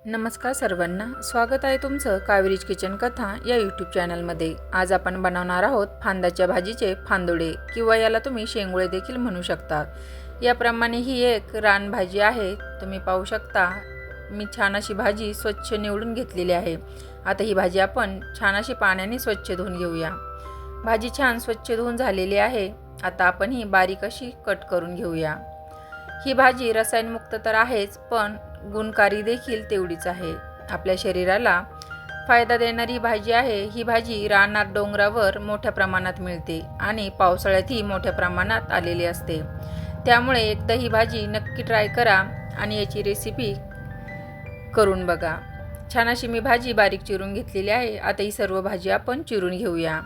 नमस्कार सर्वांना, स्वागत आहे तुमचं कावेरीज किचन कथा या यूट्यूब चॅनलमध्ये। आज आपण बनवणार आहोत फांदाच्या भाजीचे फांदोडे किंवा याला तुम्ही शेंगुळे देखील म्हणू शकता। याप्रमाणे ही एक रानभाजी आहे। तुम्ही पाहू शकता मी छान अशी भाजी स्वच्छ निवडून घेतलेली आहे। आता ही भाजी आपण छान अशी पाण्याने स्वच्छ धुवून घेऊया। भाजी छान स्वच्छ धुवून झालेली आहे। आता आपण ही बारीक अशी कट करून घेऊया। ही भाजी रसायनमुक्त तर आहेच, पण गुणकारी देखील तेवढीच आहे। आपल्या शरीराला फायदा देणारी भाजी आहे। ही भाजी रानात डोंगरावर मोठ्या प्रमाणात मिळते आणि पावसाळ्यातही मोठ्या प्रमाणात आलेली असते। त्यामुळे एकदा ही भाजी नक्की ट्राय करा आणि याची रेसिपी करून बघा। छान अशी मी भाजी बारीक चिरून घेतलेली आहे। आता ही सर्व भाजी आपण चिरून घेऊया।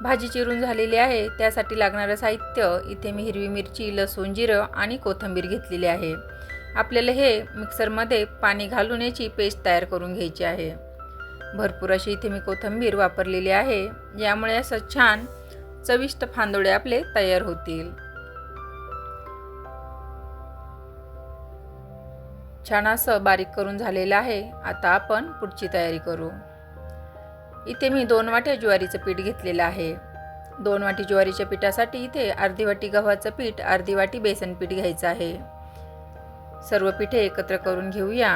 भाजी चिरून झालेली आहे। त्यासाठी लागणारे साहित्य इथे मी हिरवी मिरची, लसूण, जिरं आणि कोथिंबीर घेतलेली आहे। आपल्याला हे मिक्सरमध्ये पाणी घालून याची पेस्ट तयार करून घ्यायची आहे। भरपूर अशी इथे मी कोथिंबीर वापरलेली आहे। यामुळे असं छान चविष्ट फांदोडे आपले तयार होतील। छान असं बारीक करून झालेलं आहे। आता आपण पुढची तयारी करू। इथे मी 2 वाट्या ज्वारीचं पीठ घेतलेलं आहे। 2 वाटी ज्वारीच्या पिठासाठी इथे अर्धी वाटी गव्हाचं पीठ, अर्धी वाटी बेसन पीठ घ्यायचं आहे। सर्व पिठे एकत्र करून घेऊया।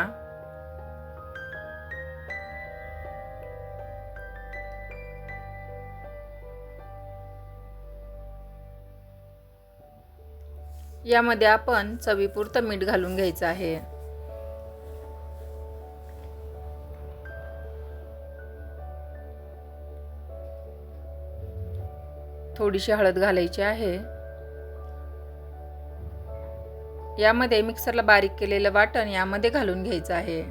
यामध्ये आपण चवीपुरतं मीठ घालून घ्यायचं आहे। थोडीशी हळद घालायची आहे। यामध्ये मिक्सरला बारीक केलेलं वाटण यामध्ये घालून घ्यायचं आहे।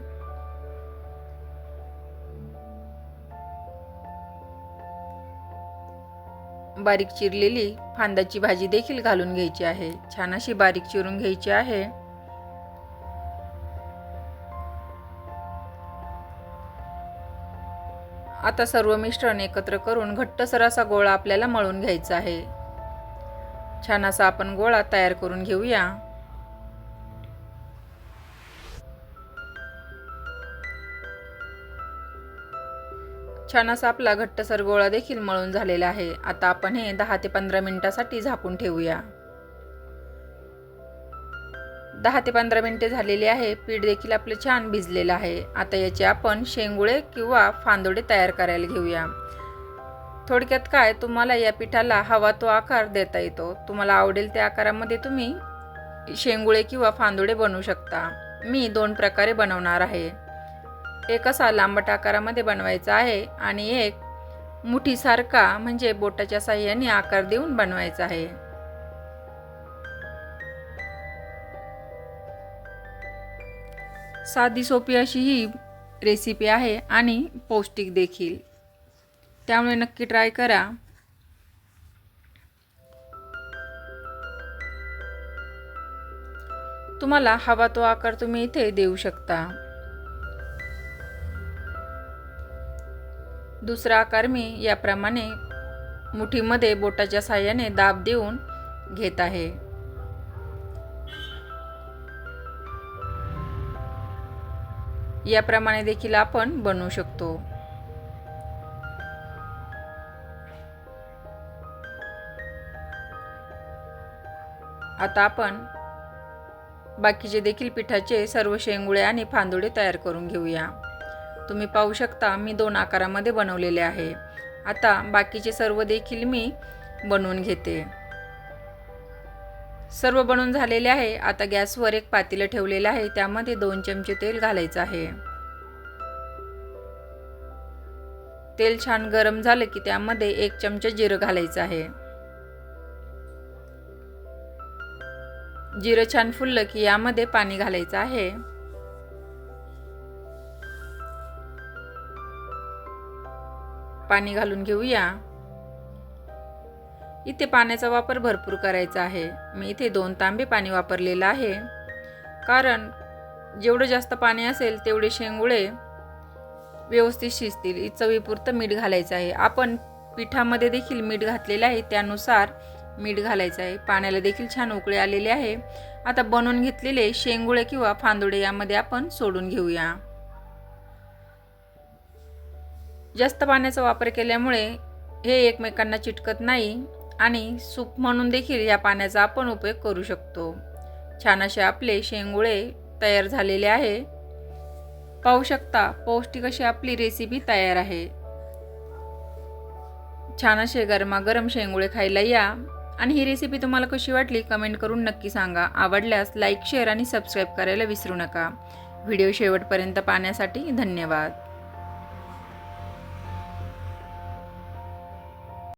बारीक चिरलेली फांदाची भाजी देखील घालून घ्यायची आहे। छान अशी बारीक चिरून घ्यायची आहे। आता सर्व मिश्रण एकत्र करून घट्टसर असा गोळा आपल्याला मळून घ्यायचा आहे। छान असा आपण गोळा तयार करून घेऊया। छान असा आपला घट्टसर गोळा देखील मळून झालेला आहे। आता आपण हे 10 ते 15 मिनिटांसाठी झाकून ठेवूया। 10 ते 15 मिनिटे झालेली आहे। पीठ देखील आपले छान भिजलेलं आहे। आता याचे आपण शेंगुळे किंवा फांदोडे तयार करायला घेऊया। थोडक्यात काय, तुम्हाला या पिठाला हवा तो आकार देता येतो। तुम्हाला आवडेल त्या आकारामध्ये तुम्ही शेंगुळे किंवा फांदोडे बनवू शकता। मी 2 प्रकारे बनवणार आहे। एक असा लांबट आकारामध्ये बनवायचा आहे आणि एक मुठीसारखा म्हणजे बोटाच्या साहाय्याने आकार देऊन बनवायचा आहे। साधी सोपी अशी ही रेसिपी आहे आणि पौष्टिक देखील, त्यामुळे नक्की ट्राय करा। तुम्हाला हवा तो आकार तुम्ही इथे देऊ शकता। दुसरा आकार मी याप्रमाणे मुठीमध्ये बोटाच्या साहाय्याने दाब देऊन घेत आहे। याप्रमाणे देखील आपण बनवू शकतो। आता आपण बाकीचे देखील पिठाचे सर्व शेंगुळे आणि फांदोडे तयार करून घेऊया। तुम्ही पाहू शकता मी 2 आकारामध्ये बनवलेले आहे। आता बाकीचे सर्व देखील मी बनवून घेते। सर्व बनवून झालेले आहे। आता गॅसवर एक पातेलं ठेवलेलं आहे। त्यामध्ये 2 चमचे तेल घालायचं आहे। तेल छान गरम झालं की त्यामध्ये 1 चमचा जिरं घालायचं आहे। जिरं छान फुललं की यामध्ये पाणी घालायचं आहे। पाणी घालून घेऊया। इथे पाण्याचा वापर भरपूर करायचा आहे। मी इथे 2 तांबे पाणी वापरलेलं आहे, कारण जेवढं जास्त पाणी असेल तेवढे शेंगुळे व्यवस्थित शिजतील। चवीपुरतं मीठ घालायचं आहे। आपण पिठामध्ये देखील मीठ घातलेलं आहे, त्यानुसार मीठ घालायचं आहे। पाण्याला देखील छान उकळी आलेली आहे। आता बनवून घेतलेले शेंगुळे किंवा फांदोडे यामध्ये आपण सोडून घेऊया। जास्त पाण्याचा वापर केल्यामुळे हे एकमेकांना चिटकत नाही आणि सूप म्हणून देखील या पाण्याचा आपण उपयोग करू शकतो। छान असे आपले शेंगुळे तयार झालेले आहे। पाहू शकता पौष्टिक अशी आपली रेसिपी तयार आहे। छान असे गरमागरम शेंगुळे खायला या आणि ही रेसिपी तुम्हाला कशी वाटली कमेंट करून नक्की सांगा। आवडल्यास लाईक, शेअर आणि सबस्क्राईब करायला विसरू नका। व्हिडिओ शेवटपर्यंत पाहण्यासाठी धन्यवाद।